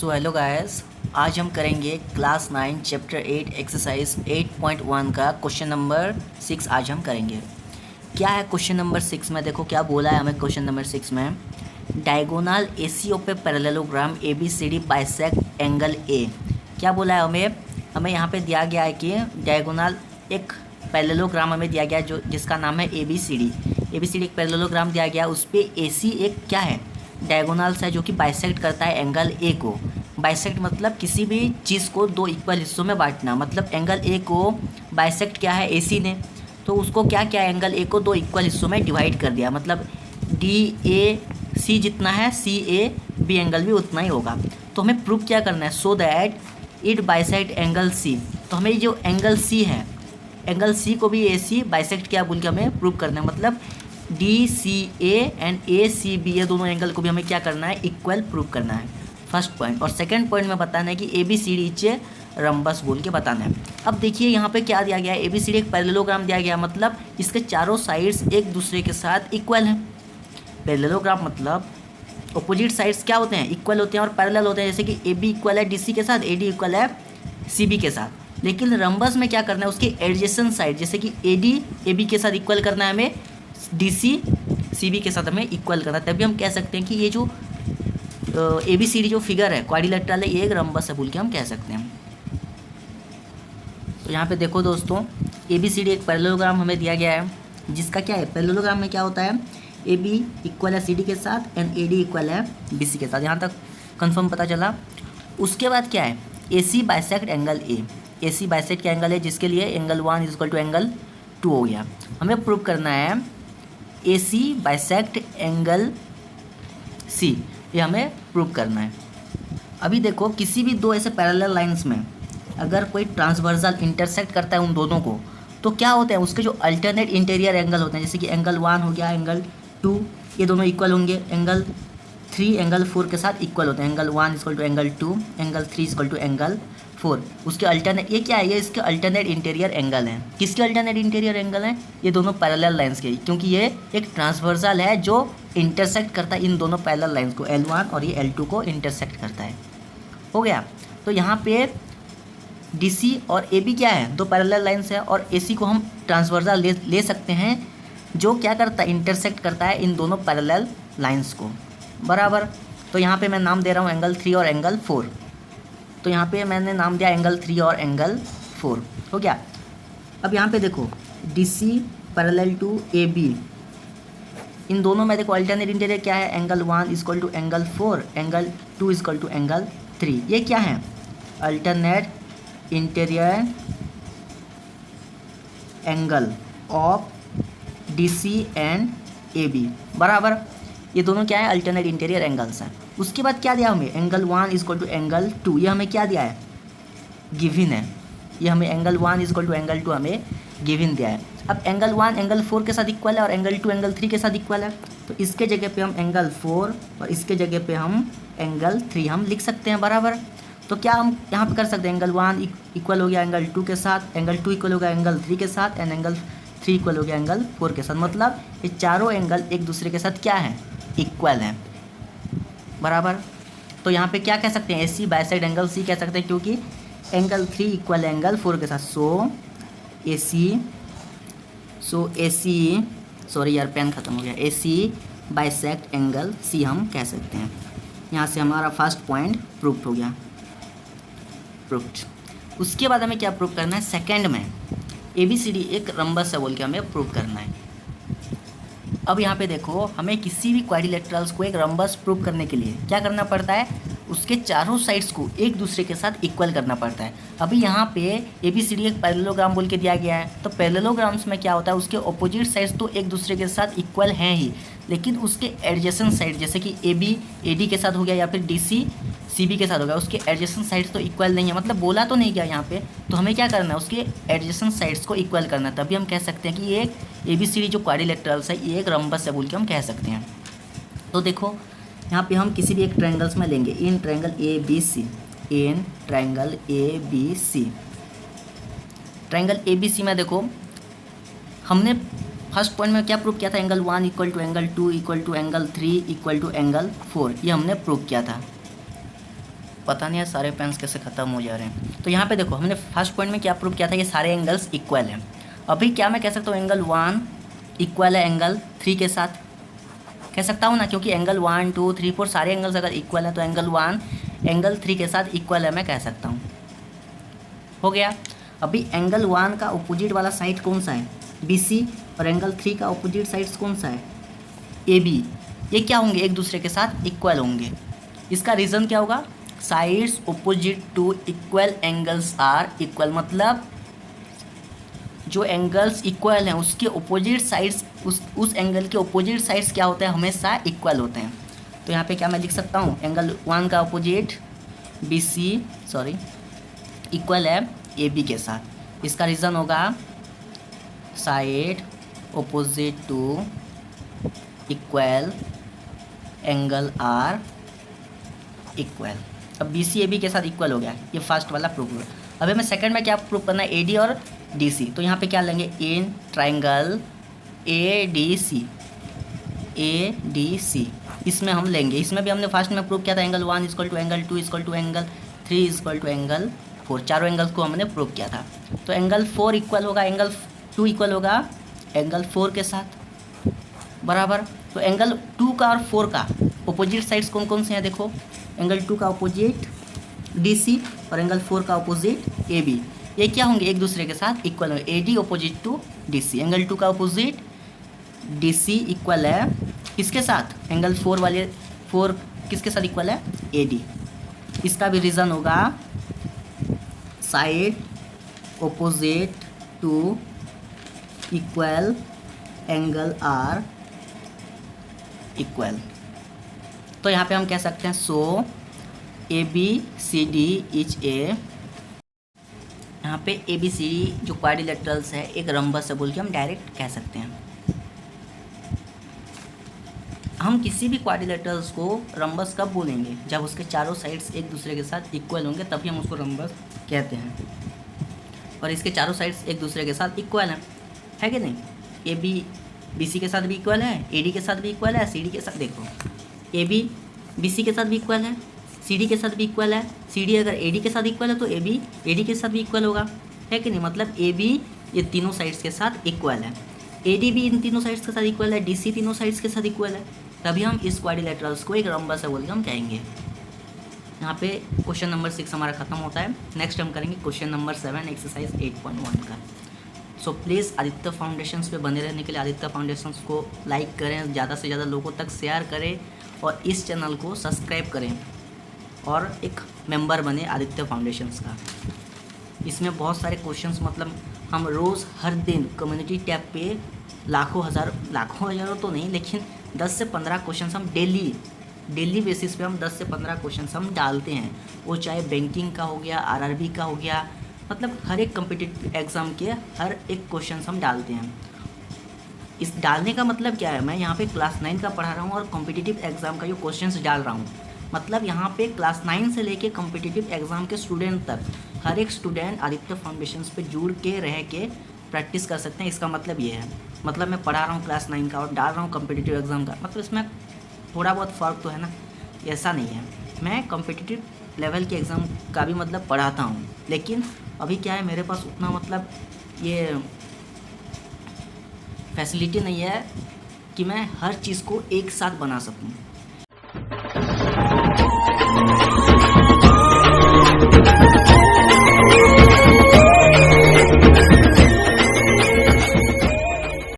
So hello guys, आज हम करेंगे क्लास 9 चैप्टर 8 एक्सरसाइज 8.1 का क्वेश्चन नंबर 6। आज हम करेंगे। क्या है क्वेश्चन नंबर 6 में? देखो क्या बोला है हमें क्वेश्चन नंबर 6 में। Diagonal AC of a parallelogram A B C D bisect angle A. क्या बोला है हमें यहाँ पे दिया गया है कि डायगोनल एक पैरेललोग्राम हमें दिया गया है जो जिसका नाम है ए बी सी डी एक पैरेललोग्राम दिया गया, उस पर ए सी एक क्या है डायगोनल्स है जो कि बाइसेक्ट करता है एंगल ए को। बाइसेक्ट मतलब किसी भी चीज़ को दो इक्वल हिस्सों में बांटना, मतलब एंगल ए को बाइसेक्ट क्या है एसी ने, तो उसको क्या क्या एंगल ए को दो इक्वल हिस्सों में डिवाइड कर दिया, मतलब डी ए सी जितना है सी ए बी एंगल भी उतना ही होगा। तो हमें प्रूव क्या करना है, so that it bisect angle C. तो हमें जो एंगल सी है, एंगल सी को भी ए सी बाइसेक्ट क्या बोल के हमें प्रूव करना है, मतलब D C A and A C B ये दोनों एंगल को भी हमें क्या करना है, इक्वल प्रूव करना है, फर्स्ट पॉइंट। और सेकंड पॉइंट में बताना है कि ए बी सी डी इचे रम्बस बोल के बताना है। अब देखिए यहाँ पे क्या दिया गया है, ए बी सी डी एक पैरेललोग्राम दिया गया, मतलब इसके चारों साइड्स एक दूसरे के साथ इक्वल हैं। पैरेललोग्राम मतलब अपोजिट साइड्स क्या होते हैं, इक्वल होते हैं और पैरेलल होते हैं, जैसे कि ए बी इक्वल है डी सी के साथ, ए डी इक्वल है सी बी के साथ। लेकिन रम्बस में क्या करना है, उसके एडजेसेंट साइड जैसे कि ए डी ए बी के साथ इक्वल करना है हमें, डी सी सी बी के साथ हमें इक्वल करना है, तभी हम कह सकते हैं कि ये जो ए बी सी डी जो फिगर है क्वाड्रिलेटरल है, ये एक रम्बस है बोल के हम कह सकते हैं। तो यहाँ पे देखो दोस्तों, ए बी सी डी एक पैरेललोग्राम हमें दिया गया है, जिसका क्या है, पैरेललोग्राम में क्या होता है, ए बी इक्वल है सी डी के साथ एंड ए डी इक्वल है बी सी के साथ। यहाँ तक कंफर्म पता चला। उसके बाद क्या है, A C bisect angle A C bisect क्या एंगल है, जिसके लिए angle 1 is equal to angle 2 हो गया। हमें प्रूव करना है ए सी बाइसेक्ट एंगल सी, ये हमें प्रूव करना है। अभी देखो किसी भी दो ऐसे पैरेलल लाइंस में अगर कोई ट्रांसवर्सल इंटरसेक्ट करता है उन दोनों को, तो क्या होते हैं, उसके जो अल्टरनेट इंटीरियर एंगल होते हैं, जैसे कि एंगल 1 हो गया, एंगल 2, ये दोनों इक्वल होंगे, एंगल 3 एंगल 4 के साथ इक्वल होते हैं, angle 1 equal to angle 2, angle 3 equal to angle 4। उसके अल्टरनेट ये क्या है, ये इसके अल्टरनेट इंटीरियर एंगल हैं। किसके अल्टरनेट इंटीरियर एंगल हैं, ये दोनों पैरेलल लाइंस के, क्योंकि ये एक ट्रांसवर्सल है जो इंटरसेक्ट करता है इन दोनों पैरेलल लाइंस को, L1 और ये L2 को इंटरसेक्ट करता है। हो गया। तो यहाँ पे DC और AB क्या है, दो पैरेलल लाइंस है, और AC को हम ट्रांसवर्सल ले सकते हैं जो क्या करता है, इंटरसेक्ट करता है इन दोनों पैरेलल लाइंस को, बराबर। तो यहाँ पे मैं नाम दे रहा हूँ एंगल 3 और एंगल 4। तो यहाँ पे मैंने नाम दिया एंगल 3 और एंगल 4। हो गया। अब यहाँ पे देखो DC पैरेलल टू AB, इन दोनों में देखो अल्टरनेट इंटीरियर क्या है, angle 1 equal to angle 4, angle 2 equal to angle 3। ये क्या है, alternate interior angle of DC and AB, बराबर। ये दोनों क्या है, अल्टरनेट इंटीरियर एंगल्स हैं। उसके बाद क्या दिया हमें, एंगल 1 इक्वल टू एंगल 2, ये हमें क्या दिया है, गिवन है। ये हमें एंगल 1 इक्वल टू एंगल 2 हमें गिवन दिया है। अब एंगल 1 एंगल 4 के साथ इक्वल है और एंगल 2 एंगल 3 के साथ इक्वल है, तो इसके जगह पे हम एंगल 4 और इसके जगह पे हम एंगल 3 हम लिख सकते हैं, बराबर। तो क्या हम यहाँ पे कर सकते हैं, एंगल 1 इक्वल हो गया एंगल 2 के साथ, एंगल 2 इक्वल हो गया एंगल 3 के साथ, एंड एंगल 3 इक्वल हो गया एंगल 4 के साथ। मतलब ये चारों एंगल एक दूसरे के साथ क्या है, इक्वल है, बराबर। तो यहाँ पे क्या कह सकते हैं, ए सी बाइसेक्ट एंगल सी कह सकते हैं, क्योंकि एंगल 3 इक्वल एंगल 4 के साथ। सो ए सी सॉरी यार पेन खत्म हो गया, ए सी बाइसेक्ट एंगल सी हम कह सकते हैं। यहाँ से हमारा फर्स्ट पॉइंट प्रूफ हो गया, प्रूफ्ड। उसके बाद हमें क्या प्रूफ करना है, सेकंड में ए बी सी डी एक रम्बस है बोल के हमें प्रूव करना है। अब यहाँ पे देखो, हमें किसी भी क्वाड्रिलेटरल्स को एक रम्बस प्रूव करने के लिए क्या करना पड़ता है, उसके चारों साइड्स को एक दूसरे के साथ इक्वल करना पड़ता है। अभी यहाँ पे ए बी सी डी एक पैरेललोग्राम बोल के दिया गया है, तो पैरेललोग्राम्स में क्या होता है, उसके ऑपोजिट साइड्स तो एक दूसरे के साथ इक्वल हैं ही, लेकिन उसके एडजेसेंट साइड जैसे कि ए बी ए डी के साथ हो गया या फिर डी सी सी बी के साथ हो गया, उसके एडजेसेंट साइड्स तो इक्वल नहीं है, मतलब बोला तो नहीं गया यहाँ पे। तो हमें क्या करना है, उसके एडजेसेंट साइड्स को इक्वल करना है, तभी हम कह सकते हैं कि ये एक ए बी सी डी जो क्वाड्रिलेटरल्स है ये एक रम्बस है बोल के हम कह सकते हैं। तो देखो यहाँ पे हम किसी भी एक ट्रायंगल्स में लेंगे, in triangle A B C, in triangle A B C, triangle A B C में देखो हमने फर्स्ट पॉइंट में क्या प्रूव किया था, angle 1 equal to angle 2 equal to angle 3 equal to angle 4, ये हमने प्रूव किया था। पता नहीं है सारे पेन्स कैसे ख़त्म हो जा रहे हैं। तो यहाँ पे देखो हमने फर्स्ट पॉइंट में क्या प्रूव किया था कि सारे एंगल्स इक्वल हैं। अभी क्या मैं कह सकता हूँ एंगल 1 इक्वल है एंगल 3 के साथ, कह सकता हूँ ना, क्योंकि एंगल 1 2 3 4 सारे एंगल्स अगर इक्वल हैं तो एंगल 1 एंगल 3 के साथ इक्वल है, मैं कह सकता हूँ। हो गया। अभी एंगल 1 का अपोजिट वाला साइड कौन सा है, BC, और एंगल 3 का अपोजिट साइड कौन सा है, AB। ये क्या होंगे, एक दूसरे के साथ इक्वल होंगे। इसका रीज़न क्या होगा, sides opposite to equal angles are equal, मतलब जो एंगल्स इक्वल हैं उसके अपोजिट साइड्स, उस एंगल के अपोजिट साइड्स क्या होते हैं, हमेशा इक्वल होते हैं। तो यहाँ पे क्या मैं लिख सकता हूँ, एंगल 1 का अपोजिट इक्वल है AB के साथ। इसका रीज़न होगा side opposite to equal angle are equal. अब BC AB के साथ इक्वल हो गया, ये फर्स्ट वाला प्रूफ हुआ। अब हमें सेकंड में क्या प्रूफ करना है, AD और DC। तो यहाँ पे क्या लेंगे, इन ट्राइंगल ADC, इसमें हम लेंगे, इसमें भी हमने फर्स्ट में प्रूव किया था angle 1 equal to angle 2 equal to angle 3 equal to angle 4, चारों एंगल्स को हमने प्रूव किया था। तो एंगल 4 इक्वल होगा एंगल 2 इक्वल होगा एंगल 4 के साथ, बराबर। तो एंगल 2 का और 4 का अपोजिट साइड्स कौन कौन से हैं, देखो एंगल 2 का अपोजिट DC और एंगल 4 का अपोजिट AB, ये क्या होंगे, एक दूसरे के साथ इक्वल होंगे। AD opposite to DC, angle 2 का अपोजिट DC इक्वल है किसके साथ, एंगल 4 किसके साथ इक्वल है, AD। इसका भी रीज़न होगा side opposite to equal angle are equal. तो यहाँ पे हम कह सकते हैं सो ABCD इज ए, यहाँ पे ABCD जो क्वाड्रिलेटरल्स है एक रंबस है बोल के हम डायरेक्ट कह सकते हैं। हम किसी भी क्वाड्रिलेटरल्स को रंबस कब बोलेंगे, जब उसके चारों साइड्स एक दूसरे के साथ इक्वल होंगे, तभी हम उसको रंबस कहते हैं। और इसके चारों साइड्स एक दूसरे के साथ इक्वल हैं, है कि नहीं। AB BC के साथ भी इक्वल है, AD के साथ भी इक्वल है, CD के साथ, देखो AB BC के साथ भी इक्वल है, CD के साथ भी इक्वल है, CD अगर AD के साथ इक्वल है तो AB AD के साथ भी इक्वल होगा, है कि नहीं। मतलब AB ये तीनों साइड्स के साथ इक्वल है, AD भी इन तीनों साइड्स के साथ इक्वल है, DC तीनों साइड्स के साथ इक्वल है, तभी हम इस क्वाड्रिलेटरल्स को एक रंबस है बोल के हम कहेंगे। यहाँ पे क्वेश्चन नंबर 6 हमारा खत्म होता है। नेक्स्ट हम करेंगे क्वेश्चन नंबर 7 एक्सरसाइज 8.1 का। सो प्लीज़ आदित्य फाउंडेशंस पे बने रहने के लिए आदित्य फाउंडेशंस को लाइक करें, ज़्यादा से ज़्यादा लोगों तक शेयर करें और इस चैनल को सब्सक्राइब करें और एक मेंबर बने आदित्य फाउंडेशंस का। इसमें बहुत सारे क्वेश्चंस, मतलब हम रोज़ हर दिन कम्युनिटी टैब पे लाखों हज़ारों तो नहीं, लेकिन 10 से 15 क्वेश्चंस हम डेली बेसिस पे हम 10 से 15 क्वेश्चंस हम डालते हैं। वो चाहे बैंकिंग का हो गया, RRB का हो गया, मतलब हर एक कम्पिटिटिव एग्ज़ाम के हर एक क्वेश्चंस हम डालते हैं। इस डालने का मतलब क्या है, मैं यहाँ पे क्लास 9 का पढ़ा रहा हूँ और कॉम्पिटिटिव एग्ज़ाम का जो क्वेश्चंस डाल रहा हूँ, मतलब यहाँ पे क्लास 9 से लेके कॉम्पिटिटिव एग्ज़ाम के स्टूडेंट तक हर एक स्टूडेंट आदित्य फाउंडेशंस पे जुड़ के रह के प्रैक्टिस कर सकते हैं। इसका मतलब ये है, मतलब मैं पढ़ा रहा हूँ क्लास 9 का और डाल रहा हूँ कॉम्पिटिटिव एग्ज़ाम का, मतलब इसमें थोड़ा बहुत फ़र्क तो है ना। ऐसा नहीं है, मैं कॉम्पिटिटिव लेवल के एग्ज़ाम का भी मतलब पढ़ाता हूँ, लेकिन अभी क्या है मेरे पास उतना मतलब ये फैसिलिटी नहीं है कि मैं हर चीज़ को एक साथ बना सकूँ।